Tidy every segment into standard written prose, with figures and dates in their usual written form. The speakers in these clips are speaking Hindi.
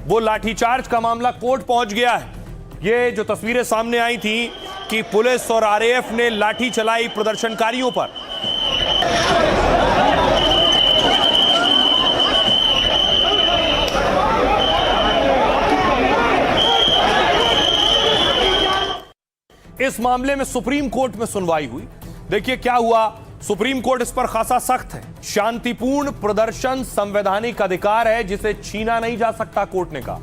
वो लाठीचार्ज का मामला कोर्ट पहुंच गया है। ये जो तस्वीरें सामने आई थी कि पुलिस और आरएएफ ने लाठी चलाई प्रदर्शनकारियों पर। इस मामले में सुप्रीम कोर्ट में सुनवाई हुई। देखिए क्या हुआ। सुप्रीम कोर्ट इस पर खासा सख्त है। शांतिपूर्ण प्रदर्शन संवैधानिक अधिकार है जिसे छीना नहीं जा सकता। कोर्ट ने कहा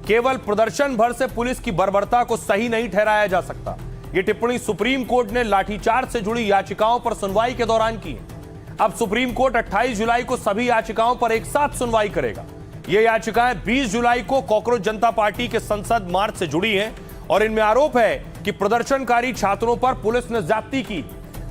केवल प्रदर्शन भर से पुलिस की बर्बरता को सही नहीं ठहराया जा सकता। यह टिप्पणी सुप्रीम कोर्ट ने लाठीचार्ज से जुड़ी याचिकाओं पर सुनवाई के दौरान की है। अब सुप्रीम कोर्ट 28 जुलाई को सभी याचिकाओं पर एक साथ सुनवाई करेगा। ये याचिकाएं 20 जुलाई को कॉकरोच जनता पार्टी के संसद मार्च से जुड़ी हैं और इनमें आरोप है कि प्रदर्शनकारी छात्रों पर पुलिस ने ज्यादती की।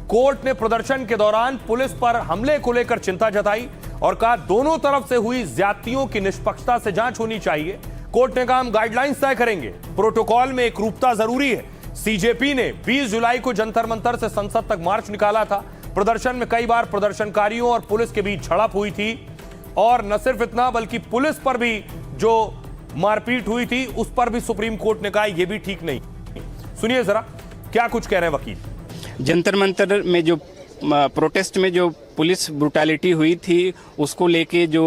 कोर्ट ने प्रदर्शन के दौरान पुलिस पर हमले को लेकर चिंता जताई और कहा दोनों तरफ से हुई ज्यादतियों की निष्पक्षता से जांच होनी चाहिए। कोर्ट ने कहा हम गाइडलाइंस तय करेंगे, प्रोटोकॉल में एकरूपता जरूरी है। सीजेपी ने 20 जुलाई को जंतर मंतर से संसद तक मार्च निकाला था। प्रदर्शन में कई बार प्रदर्शनकारियों और पुलिस के बीच झड़प हुई थी और न सिर्फ इतना बल्कि पुलिस पर भी जो मारपीट हुई थी उस पर भी सुप्रीम कोर्ट ने कहा यह भी ठीक नहीं। सुनिए जरा क्या कुछ कह रहे हैं वकील। जंतर मंतर में जो प्रोटेस्ट में जो पुलिस ब्रुटैलिटी हुई थी उसको लेके जो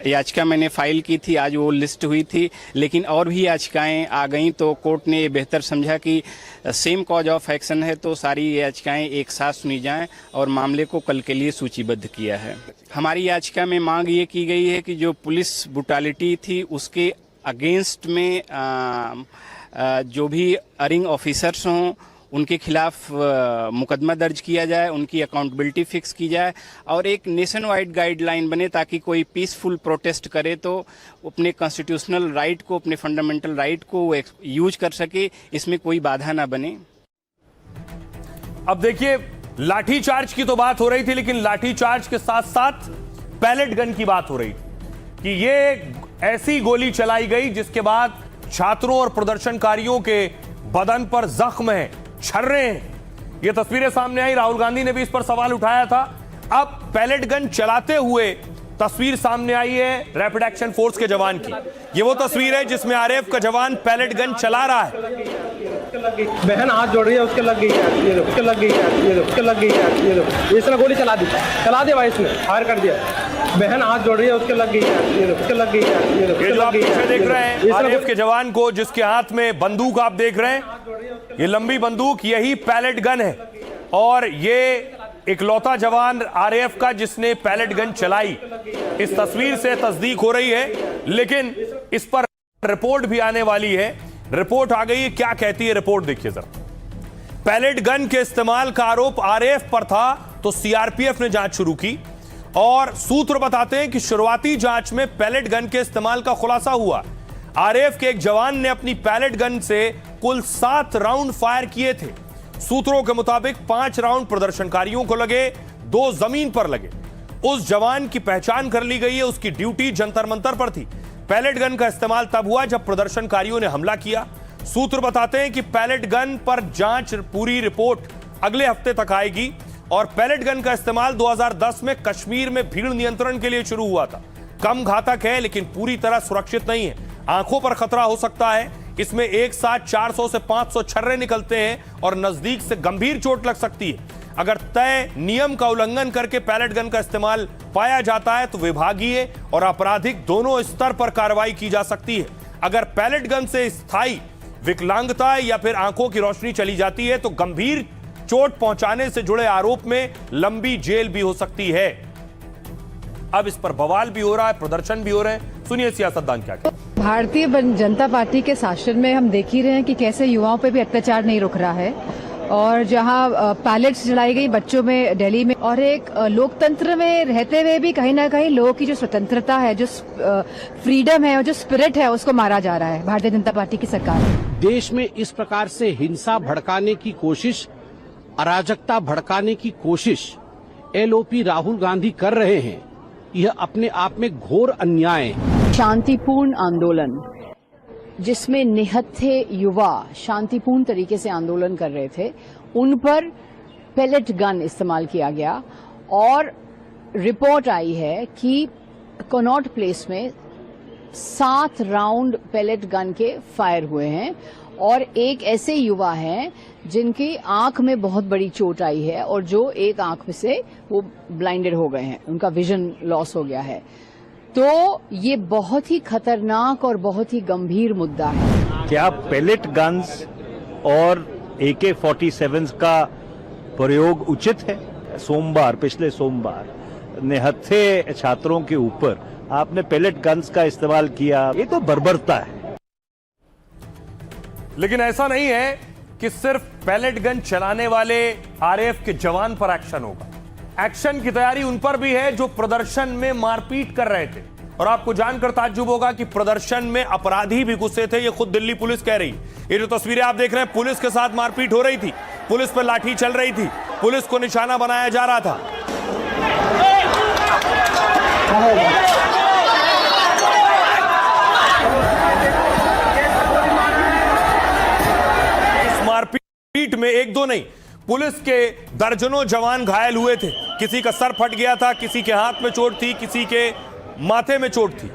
याचिका मैंने फाइल की थी आज वो लिस्ट हुई थी, लेकिन और भी याचिकाएं आ गईं तो कोर्ट ने ये बेहतर समझा कि सेम कॉज ऑफ एक्शन है तो सारी याचिकाएं एक साथ सुनी जाएं और मामले को कल के लिए सूचीबद्ध किया है। हमारी याचिका में मांग ये की गई है कि जो पुलिस ब्रुटैलिटी थी उसके अगेंस्ट में जो भी अरिंग ऑफिसर्स हों उनके खिलाफ मुकदमा दर्ज किया जाए, उनकी अकाउंटेबिलिटी फिक्स की जाए और एक नेशन वाइड गाइडलाइन बने ताकि कोई पीसफुल प्रोटेस्ट करे तो अपने कॉन्स्टिट्यूशनल राइट को, अपने फंडामेंटल राइट को यूज कर सके, इसमें कोई बाधा ना बने। अब देखिए लाठीचार्ज की तो बात हो रही थी, लेकिन लाठीचार्ज के साथ साथ पैलेट गन की बात हो रही थी कि ये ऐसी गोली चलाई गई जिसके बाद छात्रों और प्रदर्शनकारियों के बदन पर जख्म है, छर्रे हैं। ये तस्वीरें सामने आई। राहुल गांधी ने भी इस पर सवाल उठाया था। अब पैलेट गन चलाते हुए तस्वीर सामने आई है रैपिड एक्शन फोर्स के जवान की। ये वो तस्वीर है जिसमें आरएएफ का जवान पैलेट गन चला रहा है। बहन हाथ जोड़ रही है, उसके लग गई है, ये उसके लग गई है, ये उसके लग गई है, ये इसने गोली चला दी भाई, इसने फायर कर दिया। बहन हाथ जोड़ रही है, उसके लग गई है, ये उसके लग गई है, ये जो आप पीछे देख रहे हैं आरएएफ के जवान को जिसके हाथ में बंदूक आप देख रहे हैं, ये लंबी बंदूक यही पैलेट गन है और ये इकलौता जवान आरएएफ का जिसने पैलेट गन चलाई। इस तस्वीर से तस्दीक हो रही है, लेकिन इस पर रिपोर्ट भी आने वाली है। रिपोर्ट आ गई है, क्या कहती है रिपोर्ट देखिए जरा। पैलेट गन के इस्तेमाल का आरोप आरएएफ पर था तो सीआरपीएफ ने जांच शुरू की और सूत्र बताते हैं कि शुरुआती जांच में पैलेट गन के इस्तेमाल का खुलासा हुआ। आरएएफ के एक जवान ने अपनी पैलेट गन से कुल 7 राउंड फायर किए थे। सूत्रों के मुताबिक 5 राउंड प्रदर्शनकारियों को लगे, 2 जमीन पर लगे। उस जवान की पहचान कर ली गई है, उसकी ड्यूटी जंतर मंतर पर थी। पैलेट गन का इस्तेमाल तब हुआ जब प्रदर्शनकारियों ने हमला किया। सूत्र बताते हैं कि पैलेट गन पर जांच पूरी रिपोर्ट अगले हफ्ते तक आएगी और पैलेट गन का इस्तेमाल 2010 में कश्मीर में भीड़ नियंत्रण के लिए शुरू हुआ था। कम घातक है लेकिन पूरी तरह सुरक्षित नहीं है, आंखों पर खतरा हो सकता है। इसमें एक साथ 400 से 500 छर्रे निकलते हैं और नजदीक से गंभीर चोट लग सकती है। अगर तय नियम का उल्लंघन करके पैलेट गन का इस्तेमाल पाया जाता है तो विभागीय और आपराधिक दोनों स्तर पर कार्रवाई की जा सकती है। अगर पैलेट गन से स्थायी विकलांगता या फिर आंखों की रोशनी चली जाती है तो गंभीर चोट पहुंचाने से जुड़े आरोप में लंबी जेल भी हो सकती है। अब इस पर बवाल भी हो रहा है, प्रदर्शन भी हो रहे हैं। सुनिए सियासतदान क्या कहते हैं। भारतीय जनता पार्टी के शासन में हम देख ही रहे हैं कि कैसे युवाओं पे भी अत्याचार नहीं रुक रहा है और जहां पैलेट्स जलाई गई बच्चों में दिल्ली में, और एक लोकतंत्र में रहते हुए भी कहीं ना कहीं लोगों की जो स्वतंत्रता है, जो फ्रीडम है और जो स्पिरिट है उसको मारा जा रहा है भारतीय जनता पार्टी की सरकार। देश में इस प्रकार से हिंसा भड़काने की कोशिश, अराजकता भड़काने की कोशिश एलओपी राहुल गांधी कर रहे हैं, यह अपने आप में घोर अन्याय है। शांतिपूर्ण आंदोलन जिसमें निहत थे युवा, शांतिपूर्ण तरीके से आंदोलन कर रहे थे, उन पर पैलेट गन इस्तेमाल किया गया और रिपोर्ट आई है कि कनॉट प्लेस में 7 राउंड पेलेट गन के फायर हुए हैं और एक ऐसे युवा हैं जिनकी आंख में बहुत बड़ी चोट आई है और जो एक आंख में से वो ब्लाइंडेड हो गए हैं, उनका विजन लॉस हो गया है। तो ये बहुत ही खतरनाक और बहुत ही गंभीर मुद्दा है। क्या पेलेट गन्स और AK-47 का प्रयोग उचित है? पिछले सोमवार निहत्थे छात्रों के ऊपर आपने पेलेट गन्स का इस्तेमाल किया, ये तो बर्बरता है। लेकिन ऐसा नहीं है कि सिर्फ पैलेट गन चलाने वाले आरएएफ के जवान पर एक्शन होगा। एक्शन की तैयारी उन पर भी है जो प्रदर्शन में मारपीट कर रहे थे। और आपको जानकर ताज्जुब होगा कि प्रदर्शन में अपराधी भी गुस्से थे, ये खुद दिल्ली पुलिस कह रही। ये जो तस्वीरें आप देख रहे हैं, पुलिस के साथ मारपीट हो रही थी, पुलिस पर लाठी चल रही थी, पुलिस को निशाना बनाया जा रहा था। मारपीट में एक दो नहीं, पुलिस के दर्जनों जवान घायल हुए थे। किसी का सर फट गया था, किसी के हाथ में चोट थी, किसी के माथे में चोट थी।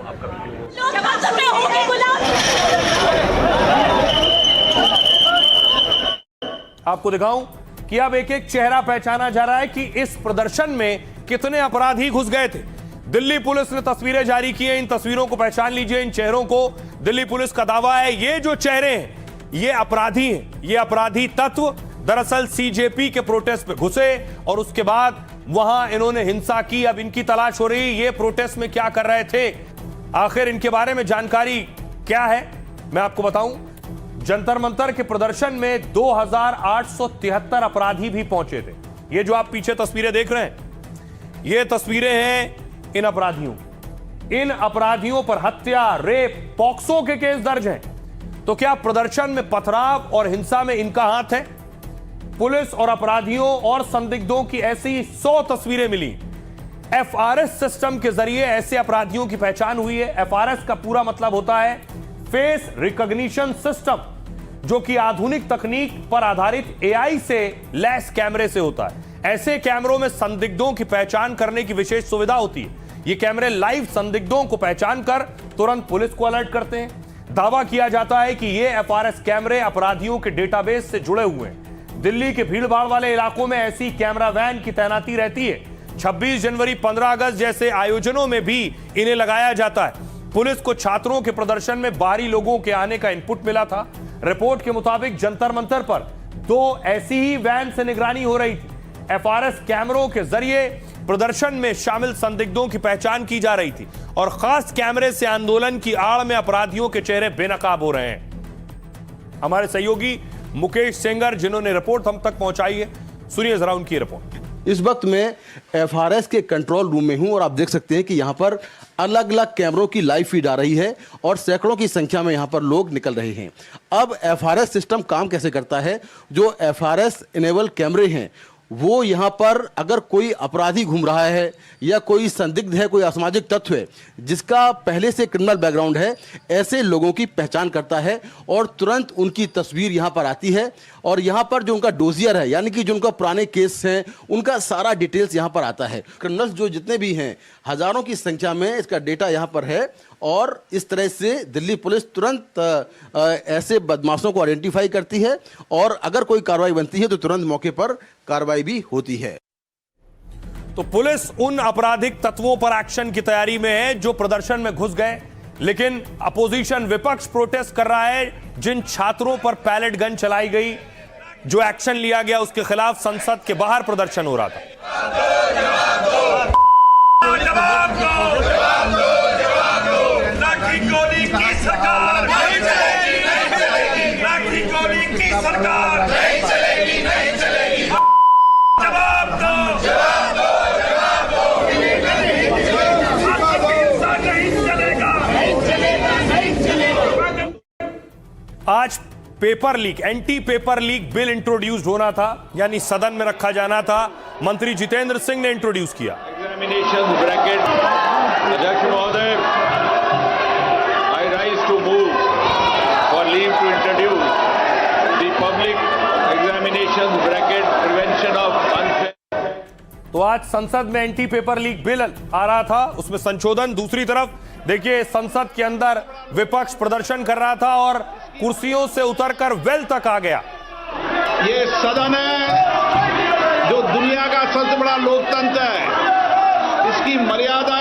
आपको दिखाऊं कि अब एक एक चेहरा पहचाना जा रहा है कि इस प्रदर्शन में कितने अपराधी घुस गए थे। दिल्ली पुलिस ने तस्वीरें जारी की हैं, इन तस्वीरों को पहचान लीजिए, इन चेहरों को। दिल्ली पुलिस का दावा है ये जो चेहरे हैं ये अपराधी हैं, ये अपराधी तत्व दरअसल सीजेपी के प्रोटेस्ट पे घुसे और उसके बाद वहां इन्होंने हिंसा की। अब इनकी तलाश हो रही है, ये प्रोटेस्ट में क्या कर रहे थे, आखिर इनके बारे में जानकारी क्या है मैं आपको बताऊं। जंतर मंतर के प्रदर्शन में 2873 अपराधी भी पहुंचे थे। ये जो आप पीछे तस्वीरें देख रहे हैं ये तस्वीरें हैं इन अपराधियों। इन अपराधियों पर हत्या, रेप, पॉक्सो के केस दर्ज हैं। तो क्या प्रदर्शन में पथराव और हिंसा में इनका हाथ है? पुलिस और अपराधियों और संदिग्धों की ऐसी 100 तस्वीरें मिली। एफआरएस सिस्टम के जरिए ऐसे अपराधियों की पहचान हुई है। एफआरएस का पूरा मतलब होता है फेस रिकॉग्निशन सिस्टम, जो कि आधुनिक तकनीक पर आधारित एआई से लैस कैमरे से होता है। ऐसे कैमरों में संदिग्धों की पहचान करने की विशेष सुविधा होती है। ये कैमरे लाइव संदिग्धों को पहचान कर तुरंत पुलिस को अलर्ट करते हैं। दावा किया जाता है कि ये एफआरएस कैमरे अपराधियों के डेटाबेस से जुड़े हुए हैं। दिल्ली के भीड़भाड़ वाले इलाकों में ऐसी कैमरा वैन की तैनाती रहती है। 26 जनवरी, 15 अगस्त जैसे आयोजनों में भी इन्हें लगाया जाता है। पुलिस को छात्रों के प्रदर्शन में बाहरी लोगों के आने का इनपुट मिला था। रिपोर्ट के मुताबिक जंतर मंतर पर 2 ऐसी ही वैन से निगरानी हो रही थी। एफआरएस कैमरों के जरिए प्रदर्शन में शामिल संदिग्धों की पहचान की जा रही थी और खास कैमरे से आंदोलन की आड़ में अपराधियों के चेहरे बेनकाब हो रहे हैं। हमारे सहयोगी मुकेश सेंगर जिन्होंने रिपोर्ट हम तक पहुंचाई है, सुनिए जरा उनकी रिपोर्ट। इस वक्त मैं एफआरएस के कंट्रोल रूम में हूं और आप देख सकते हैं कि यहां पर अलग अलग कैमरों की लाइव फीड आ रही है और सैकड़ों की संख्या में यहां पर लोग निकल रहे हैं। अब एफआरएस सिस्टम काम कैसे करता है? जो एफआरएस इनेबल कैमरे हैं वो यहाँ पर अगर कोई अपराधी घूम रहा है या कोई संदिग्ध है, कोई असामाजिक तत्व है जिसका पहले से क्रिमिनल बैकग्राउंड है, ऐसे लोगों की पहचान करता है और तुरंत उनकी तस्वीर यहाँ पर आती है और यहाँ पर जो उनका डोजियर है यानी कि जो उनका पुराने केस हैं उनका सारा डिटेल्स यहाँ पर आता है। क्रिमिनल्स जो जितने भी हैं हजारों की संख्या में इसका डेटा यहाँ पर है और इस तरह से दिल्ली पुलिस तुरंत ऐसे बदमाशों को आइडेंटिफाई करती है और अगर कोई कार्रवाई बनती है तो तुरंत मौके पर कार्रवाई भी होती है। तो पुलिस उन आपराधिक तत्वों पर एक्शन की तैयारी में है जो प्रदर्शन में घुस गए, लेकिन अपोजिशन विपक्ष प्रोटेस्ट कर रहा है। जिन छात्रों पर पैलेट गन चलाई गई, जो एक्शन लिया गया, उसके खिलाफ संसद के बाहर प्रदर्शन हो रहा था। आज paper leak, anti paper leak bill introduce होना था, यानी सदन में रखा जाना था। मंत्री जितेंद्र सिंह ने इंट्रोड्यूस किया। एग्जामिनेशन ब्रैकेट अध्यक्ष महोदय, I rise to move for leave to introduce the public examination bracket prevention of unfair. तो आज संसद में एंटी पेपर लीक बिल आ रहा था, उसमें संशोधन। दूसरी तरफ देखिए संसद के अंदर विपक्ष प्रदर्शन कर रहा था और कुर्सियों से उतरकर वेल तक आ गया। ये सदन है जो दुनिया का सबसे बड़ा लोकतंत्र है, इसकी मर्यादा